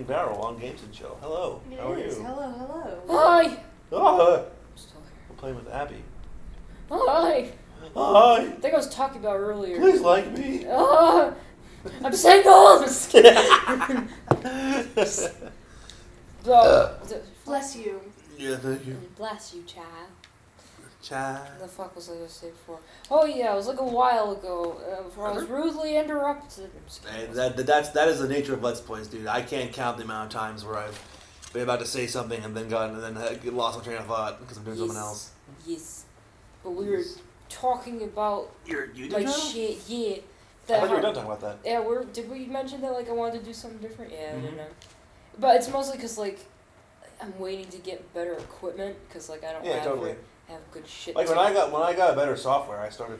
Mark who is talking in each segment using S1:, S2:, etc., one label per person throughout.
S1: Varro on Games and Chill. Hello.
S2: It
S1: How are
S2: is.
S1: you?
S2: Hello.
S3: Hi!
S1: Oh,
S3: I'm still
S1: we're playing with Abby.
S3: here. Hi!
S1: Hi.
S3: I think I was talking about earlier.
S1: Please like me.
S3: I'm single! I'm just kidding. So,
S2: Bless you.
S1: Yeah, thank you.
S3: bless you, child.
S1: Child.
S3: What the fuck was I gonna say before? Oh yeah, it was like a while ago. Before I was rudely interrupted. I'm just
S1: Hey,
S3: kidding.
S1: that is the nature of Let's Plays, dude. I can't count the amount of times where I've been about to say something and then lost my train of thought because I'm doing something else.
S3: Yes. But we were talking about
S1: You did
S3: like
S1: that?
S3: shit, yeah.
S1: I thought you were done talking about that.
S3: Yeah, did we mention that like I wanted to do something different? Yeah, I
S1: Mhm.
S3: don't know. But it's mostly because like I'm waiting to get better equipment because like I don't
S1: Yeah, totally.
S3: have good shit.
S1: Like
S3: to-
S1: when I got better software, I started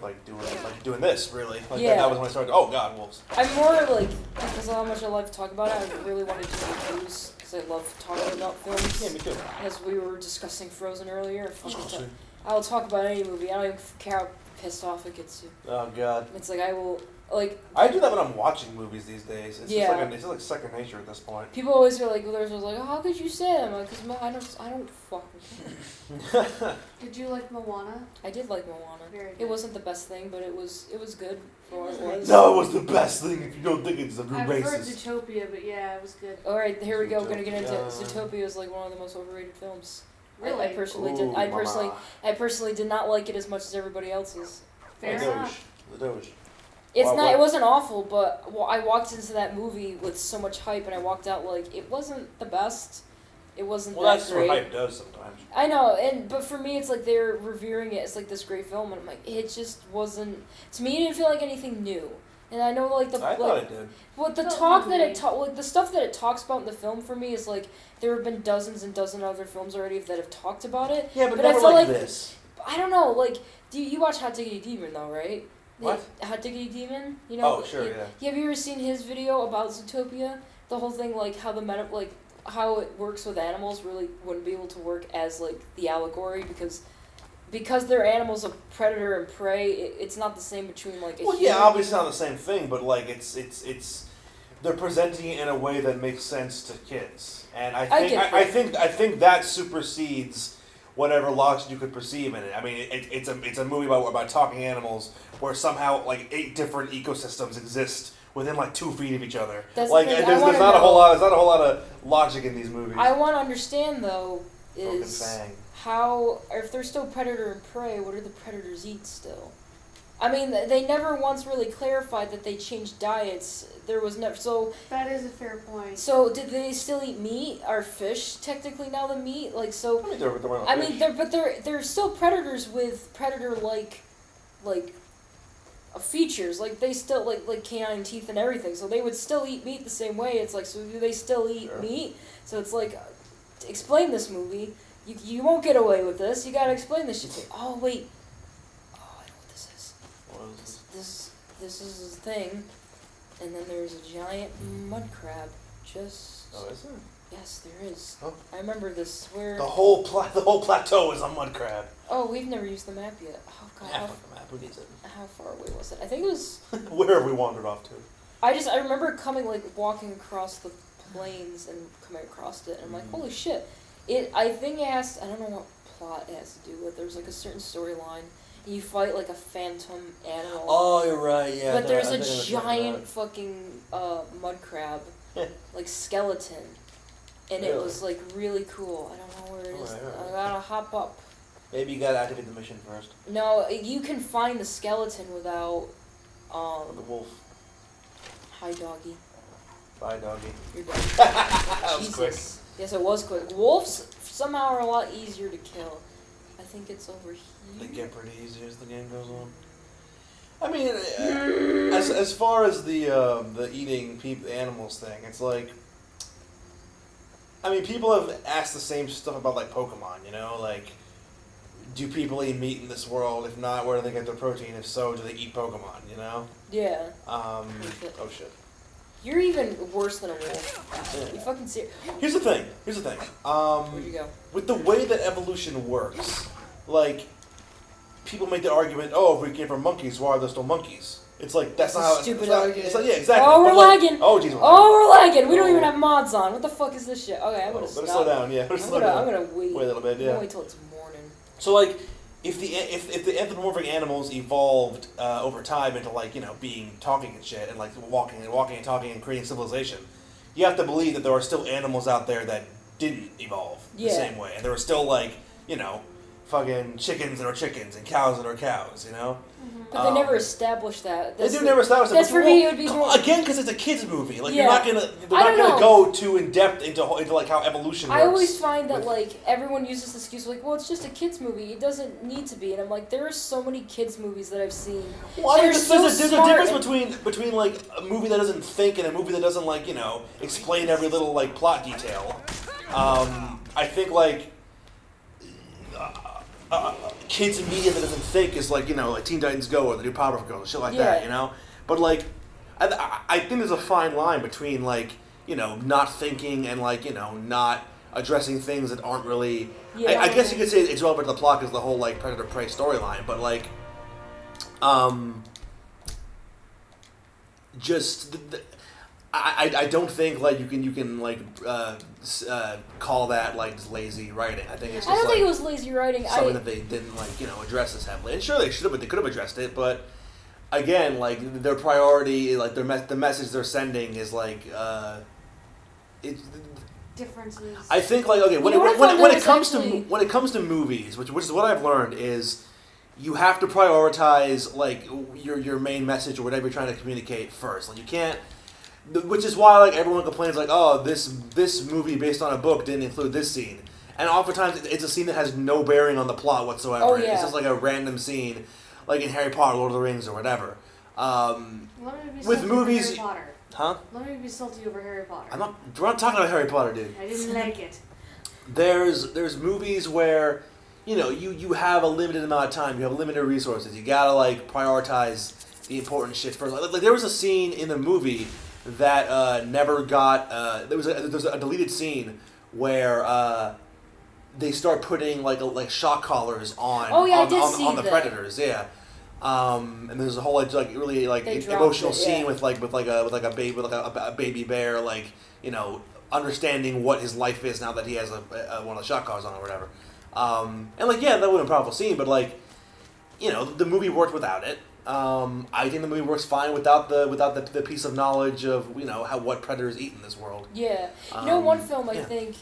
S1: doing this really. Like
S3: Yeah.
S1: that was when I started. Oh God, wolves.
S3: I'm more like because of how much I love to talk about it. I really wanted to do reviews because I love talking about films.
S1: Yeah, me too.
S3: As we were discussing Frozen earlier,
S1: Oh,
S3: I'll talk about any movie. I don't even care how pissed off it gets you.
S1: oh God.
S3: It's like I will like.
S1: I do that when I'm watching movies these days. It's
S3: Yeah.
S1: it's just like second nature at this point.
S3: People always are like, well, there's like, oh, how could you say that? I'm like, because I don't fucking care.
S2: Did you like Moana?
S3: I did like Moana.
S2: Very
S3: It
S2: good.
S3: wasn't the best thing, but it was good for what it was.
S1: No, it was the best thing if you don't think it's a
S2: I preferred
S1: racist.
S2: Zootopia, but yeah, it was good.
S3: All right, here we go. Gonna get into
S1: Zootopia.
S3: Zootopia is like one of the most overrated films.
S2: Really?
S3: I personally did.
S1: Ooh,
S3: I
S1: mama.
S3: personally did not like it as much as everybody else's.
S2: Fair
S1: The
S2: enough.
S1: Doge.
S3: It's
S1: Wow,
S3: not.
S1: what-
S3: It wasn't awful, but I walked into that movie with so much hype, and I walked out like it wasn't the best. It wasn't
S1: Well,
S3: that
S1: that's
S3: great.
S1: what hype does sometimes.
S3: I know, but for me, it's like they're revering it as like this great film, and I'm like, it just wasn't. To me, it didn't feel like anything new. And I know like the
S1: I thought it did.
S3: what the
S2: Felt
S3: talk that
S2: lovely.
S3: like the stuff that it talks about in the film for me is like there have been dozens and dozens of other films already that have talked about it.
S1: Yeah, but
S3: But I
S1: never
S3: feel
S1: like
S3: like-
S1: this.
S3: I don't know, like do you watch Hot Diggity Demon though, right?
S1: What?
S3: Hot Diggity Demon? You know?
S1: Oh, sure, yeah.
S3: Have you ever seen his video about Zootopia? The whole thing, like how how it works with animals really wouldn't be able to work as like the allegory because they're animals of predator and prey. It's not the same between like a
S1: Well,
S3: human.
S1: yeah, obviously not the same thing, but like it's they're presenting it in a way that makes sense to kids, and
S3: I
S1: I
S3: get
S1: I think that supersedes whatever logic you could perceive in it. I mean, it's a movie about talking animals where somehow like 8 different ecosystems exist within like 2 feet of each other.
S3: That's the
S1: Like
S3: thing, I
S1: there's
S3: wanna
S1: not a
S3: know-
S1: whole lot. There's not a whole lot of logic in these movies.
S3: I want to understand though
S1: Broken
S3: is
S1: Fang.
S3: how if they're still predator and prey, what do the predators eat still? I mean, they never once really clarified that they changed diets. There was never
S2: That is a fair point.
S3: so. Did they still eat meat? Are fish technically now the meat? Like so.
S1: I mean, they're
S3: I mean, they're still predators with predator like features. Like they still like canine teeth and everything. So they would still eat meat the same way. It's like so do they still eat
S1: Sure.
S3: meat? So it's like explain this movie. You won't get away with this. You gotta explain this shit to me. Oh wait. Oh, I know what this is.
S1: What is
S3: This is a thing, and then there's a giant mud crab. Just
S1: Oh, is there?
S3: yes, there is.
S1: Oh.
S3: I remember this. Where
S1: The whole plateau is a mud crab.
S3: oh we've never used the map yet. Oh god,
S1: Yeah, fuck the map. Who needs it?
S3: how far away was it? I think it was.
S1: Where have we wandered off to?
S3: I remember coming like walking across the plains and coming across it, and I'm like, holy shit! I think it has. I don't know what plot it has to do with. There's like a certain storyline. And you fight like a phantom animal.
S1: Oh, you're right. Yeah.
S3: But there's
S1: a
S3: a giant fucking mud crab, like skeleton, and it
S1: Really?
S3: was like really cool. I don't know where it is.
S1: Alright.
S3: I gotta hop up.
S1: Maybe you gotta activate the mission first.
S3: No, you can find the skeleton without.
S1: The wolf.
S3: Hi doggy.
S1: Bye, doggy.
S3: You're done.
S1: That was quick.
S3: Jesus. Yes, it was quick. Wolves somehow are a lot easier to kill. I think it's over here.
S1: They get pretty easy as the game goes on. I mean, as far as the eating animals thing, it's like, I mean, people have asked the same stuff about like Pokemon. You know, like, do people eat meat in this world? If not, where do they get their protein? If so, do they eat Pokemon? You know.
S3: Yeah.
S1: Oh shit.
S3: You're even worse than a wolf. You fucking see.
S1: Here's the thing.
S3: Where'd you go?
S1: With the way that evolution works, like, people make the argument, oh, if we came from monkeys, why are there still monkeys? It's like that's
S3: It's a
S1: not how
S3: stupid
S1: it's not,
S3: argument.
S1: it's like, yeah, exactly.
S3: Oh, we're
S1: But, like,
S3: lagging.
S1: Oh, jeez,
S3: Oh, we're lagging. We don't
S1: Oh.
S3: even have mods on. What the fuck is this shit? Okay, I'm gonna
S1: Better
S3: stop.
S1: slow down. Yeah, better slow down.
S3: I'm gonna wait.
S1: Wait a little bit.
S3: I'm
S1: Yeah.
S3: gonna wait till it's morning.
S1: So like, if the anthropomorphic animals evolved over time into like being talking and shit and like walking and talking and creating civilization, you have to believe that there are still animals out there that didn't evolve the same way, and there are still like fucking chickens that are chickens and cows that are cows,
S3: But they never established that.
S1: They do never establish that.
S3: That's for me. It would be more
S1: again because it's a kids movie. Like
S3: Yeah.
S1: they're not
S3: I don't
S1: gonna
S3: know.
S1: go too in depth into like how evolution works.
S3: I always find that
S1: with-
S3: like everyone uses this excuse like, well, it's just a kids movie. It doesn't need to be. And I'm like, there are so many kids movies that I've seen.
S1: Well, I mean,
S3: They're
S1: there's
S3: so
S1: a
S3: smart
S1: difference between like a movie that doesn't think and a movie that doesn't like explain every little like plot detail. I think like kids media that doesn't think is like like Teen Titans Go or the new Powerpuff Girls, shit like that, But like, I think there's a fine line between like not thinking and like not addressing things that aren't really.
S3: Yeah.
S1: I guess you could say it's relevant to the plot because the whole like predator prey storyline, but like, just. I don't think like you can like call that like just lazy writing. I think it's just
S3: I don't
S1: like
S3: think it was lazy writing.
S1: something that they didn't like address this heavily. And sure they should have, but they could have addressed it. But again, like their priority, like the message they're sending is like it.
S2: Differences.
S1: I think like okay when
S3: You know what I found
S1: when
S3: out
S1: it comes
S3: actually-
S1: to when it comes to movies, which is what I've learned is. You have to prioritize like your main message or whatever you're trying to communicate first. Like you can't. Which is why like everyone complains like, oh, this movie based on a book didn't include this scene, and oftentimes it's a scene that has no bearing on the plot whatsoever.
S3: Oh, yeah.
S1: It's just like a random scene, like in Harry Potter, Lord of the Rings, or whatever.
S2: Let me be
S1: with
S2: salty
S1: movies-
S2: over Harry Potter.
S1: Huh?
S2: Let me be salty over Harry Potter.
S1: We're not talking about Harry Potter, dude.
S2: I didn't like it.
S1: There's movies where you have a limited amount of time, you have limited resources. You gotta like prioritize the important shit first. Like there was a scene in the movie that never got. There's a deleted scene where they start putting like shock collars on.
S3: Oh, yeah, I
S1: on,
S3: did
S1: on,
S3: see
S1: on the
S3: that.
S1: predators. Yeah. And there's a whole like really like
S3: They dropped
S1: emotional
S3: it,
S1: scene
S3: yeah.
S1: with a baby bear like understanding what his life is now that he has one of the shock collars on or whatever. And like yeah, that would have been a powerful scene, but like the movie worked without it. I think the movie works fine without the piece of knowledge of what predators eat in this world.
S3: Yeah. One film I think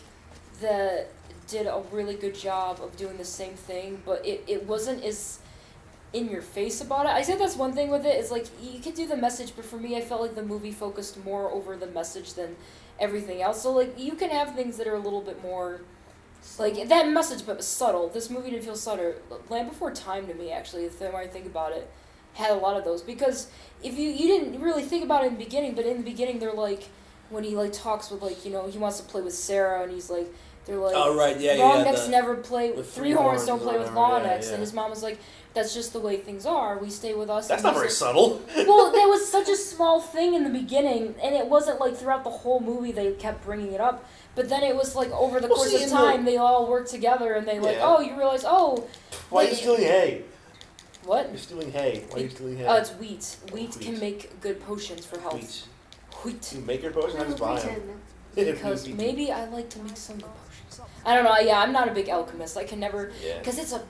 S3: that did a really good job of doing the same thing, but it wasn't as in your face about it. I said that's one thing with it, is like you could do the message, but for me I felt like the movie focused more over the message than everything else. So like you can have things that are a little bit more like that message but subtle. This movie didn't feel subtle. Land Before Time to me actually, the more I think about it, had a lot of those, because if you didn't really think about it in the beginning, but in the beginning they're like when he like talks with like he wants to play with Sarah and he's like they're like
S1: Oh, right, yeah,
S3: long
S1: yeah,
S3: necks never play
S1: with
S3: three horns don't
S1: or
S3: play with
S1: whatever,
S3: long
S1: yeah,
S3: necks
S1: yeah.
S3: and his mom was like that's just the way things are, we stay with us.
S1: That's
S3: and
S1: not
S3: he's
S1: very
S3: like,
S1: subtle.
S3: well, there was such a small thing in the beginning, and it wasn't like throughout the whole movie they kept bringing it up. But then it was like over the course
S1: see,
S3: of time, they all worked together, and they like,
S1: Yeah.
S3: oh, you realize, oh,
S1: Why are
S3: like-
S1: you stealing hay?
S3: what?
S1: You're stealing hay. Why are you stealing hay?
S3: Oh, it's wheat. Wheat
S1: Wheat.
S3: can make good potions for health.
S1: Wheat.
S3: Wheat.
S1: You make your potion, I just buy them.
S3: Because maybe I like to make some good potions. I don't know. Yeah, I'm not a big alchemist. I can never,
S1: Yeah.
S3: because it's a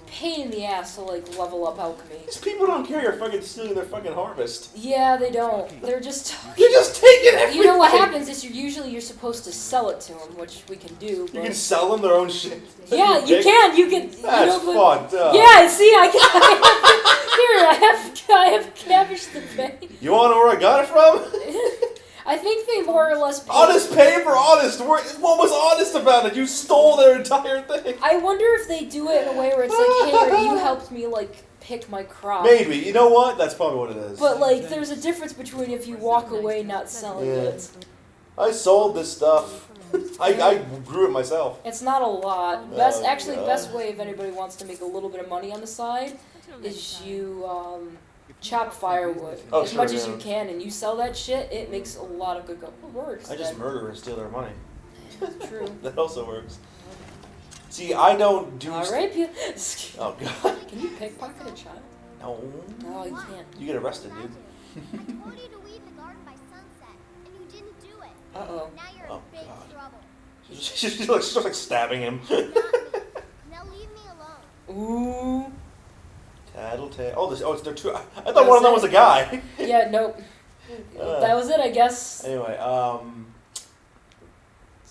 S3: pain in the ass to like level up alchemy.
S1: These people don't care you're fucking stealing their fucking harvest.
S3: Yeah, they don't. They're just.
S1: You're just taking everything.
S3: You know what happens is you're supposed to sell it to them, which we can do.
S1: You
S3: But
S1: can sell them their own shit.
S3: yeah, you can. You can.
S1: That's fun. Duh.
S3: Yeah, see, I have cabbage to pay.
S1: You want to know where I got it from?
S3: I think they more or less. Pay.
S1: Honest pay for honest. What was honest about it? You stole their entire thing.
S3: I wonder if they do it in a way where it's like, hey, you helped me like pick my crop.
S1: Maybe. You know what? That's probably what it is.
S3: But like, there's a difference between if you walk away not selling
S1: Yeah.
S3: it.
S1: I sold this stuff. I grew it myself.
S3: It's not a lot.
S1: Oh,
S3: Best way if anybody wants to make a little bit of money on the side is you chop firewood
S1: Oh,
S3: as
S1: sure,
S3: much as
S1: yeah.
S3: you can, and you sell that shit. It makes a lot of good works.
S1: I just
S3: then.
S1: murder and steal their money.
S3: True.
S1: That also works. See, I don't do.
S3: All right,
S1: Oh god.
S3: Can you pickpocket a child?
S1: No.
S3: No, you can't.
S1: You get arrested, dude.
S4: I told you to weed the garden by sunset, and you didn't do it.
S3: Uh-oh.
S4: Now you're
S1: Oh,
S4: in big
S1: God.
S4: trouble.
S1: She's like stabbing him.
S4: Not me. Now leave me alone.
S3: Ooh.
S1: Tattletale. Oh, they're two. I thought one of them was a guy.
S3: Yeah, nope. That was it, I guess.
S1: Anyway,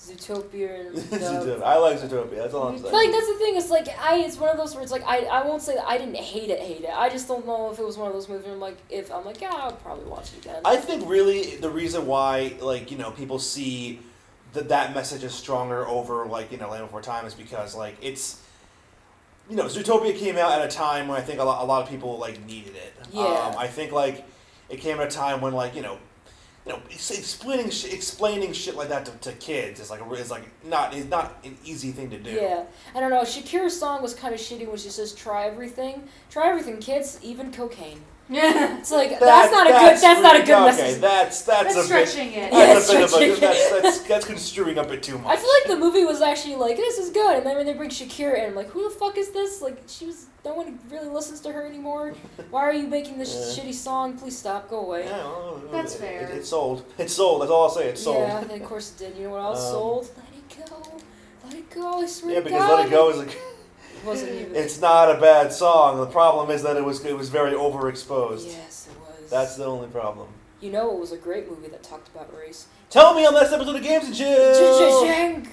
S3: Zootopia and
S1: Zootopia. I like Zootopia. That's all I'm saying.
S3: like that's the thing. It's like it's one of those where it's like I won't say that I didn't hate it. I just don't know if it was one of those movies. Where I'm like yeah, I'll probably watch it again.
S1: I think really the reason why people see that message is stronger over Land Before Time is because it's Zootopia came out at a time when I think a lot of people needed it.
S3: Yeah.
S1: I think it came at a time when explaining shit like that to kids is not an easy thing to do.
S3: Yeah, I don't know. Shakira's song was kind of shitty when she says "try everything, kids, even cocaine."
S2: Yeah.
S3: It's like that's not a good
S1: okay,
S3: message.
S1: That's a
S2: stretching
S1: bit,
S2: it.
S1: That's
S3: Yeah,
S1: a bit
S3: stretching
S1: of that's construing a bit too much.
S3: I feel like the movie was actually this is good, and then when they bring Shakira in, I'm like, who the fuck is this? No one really listens to her anymore. Why are you making this shitty song? Please stop. Go away.
S1: Yeah, well,
S2: That's fair.
S1: It sold. It sold. That's all I'll say. It sold.
S3: Yeah, and of course it did. You know what else sold? Let it go. Let it go. I swear
S1: Yeah,
S3: to
S1: because
S3: God.
S1: Let It Go is
S3: It wasn't even.
S1: it's not a bad song. The problem is that it was very overexposed.
S3: Yes, it was.
S1: That's the only problem.
S3: You know, it was a great movie that talked about race.
S1: Tell me on this episode of Games and Chill.
S3: Django.